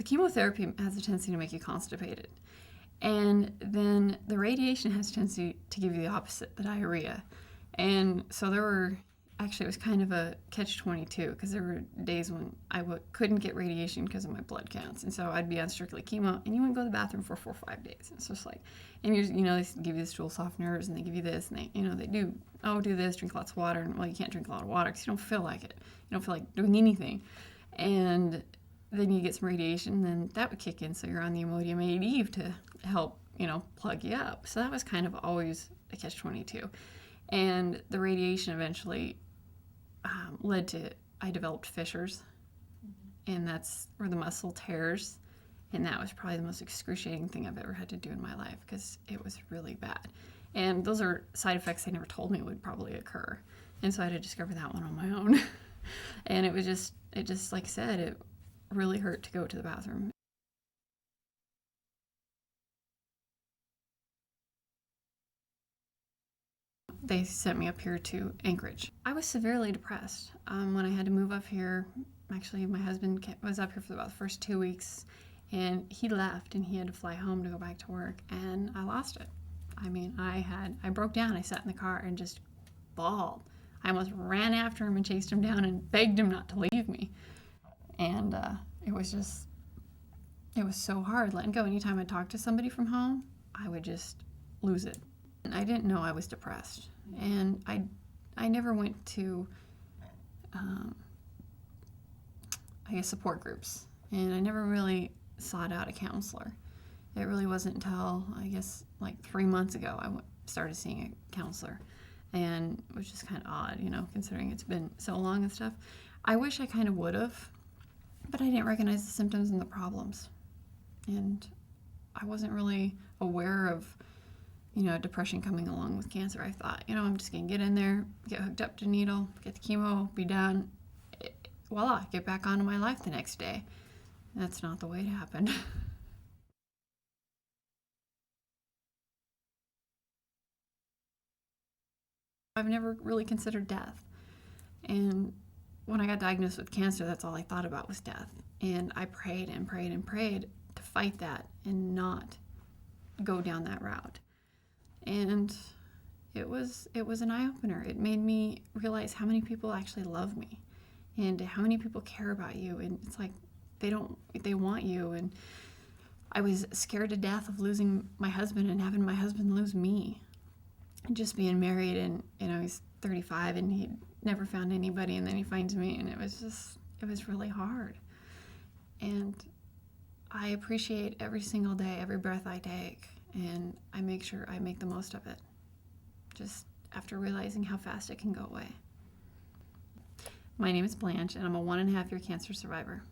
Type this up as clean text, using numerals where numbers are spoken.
the chemotherapy has a tendency to make you constipated. And then the radiation has a tendency to give you the opposite, the diarrhea. And so it was kind of a catch-22, because there were days when I couldn't get radiation because of my blood counts. And so I'd be on strictly chemo, and you wouldn't go to the bathroom for 4 or 5 days. And it's just like, and they give you the stool softeners, and they give you this, and they do this, drink lots of water. And well, you can't drink a lot of water because you don't feel like it. You don't feel like doing anything. And then you get some radiation, and then that would kick in. So you're on the Imodium 8 to help, plug you up. So that was kind of always a catch-22. And the radiation eventually led to, I developed fissures, and that's where the muscle tears. And that was probably the most excruciating thing I've ever had to do in my life, because it was really bad. And those are side effects they never told me would probably occur. And so I had to discover that one on my own. And it just, like I said, it really hurt to go to the bathroom. They sent me up here to Anchorage. I was severely depressed when I had to move up here. Actually, my husband was up here for about the first 2 weeks, and he left, and he had to fly home to go back to work, and I lost it. I mean, I broke down. I sat in the car and just bawled. I almost ran after him and chased him down and begged him not to leave me. And it was so hard letting go. Anytime I talked to somebody from home, I would just lose it. And I didn't know I was depressed. And I never went to, support groups. And I never really sought out a counselor. It really wasn't until, like 3 months ago, I started seeing a counselor. And it was just kind of odd, considering it's been so long and stuff. I wish I kind of would have, but I didn't recognize the symptoms and the problems. And I wasn't really aware of, depression coming along with cancer. I thought, I'm just going to get in there, get hooked up to a needle, get the chemo, be done. Voila, get back onto my life the next day. That's not the way it happened. I've never really considered death. And when I got diagnosed with cancer, that's all I thought about was death. And I prayed and prayed and prayed to fight that and not go down that route. And it was an eye-opener. It made me realize how many people actually love me and how many people care about you. And it's like they want you. And I was scared to death of losing my husband and having my husband lose me. And just being married, and he's 35 and he never found anybody, and then he finds me, and it was really hard. And I appreciate every single day, every breath I take, and I make sure I make the most of it, just after realizing how fast it can go away. My name is Blanche, and I'm a 1.5-year cancer survivor.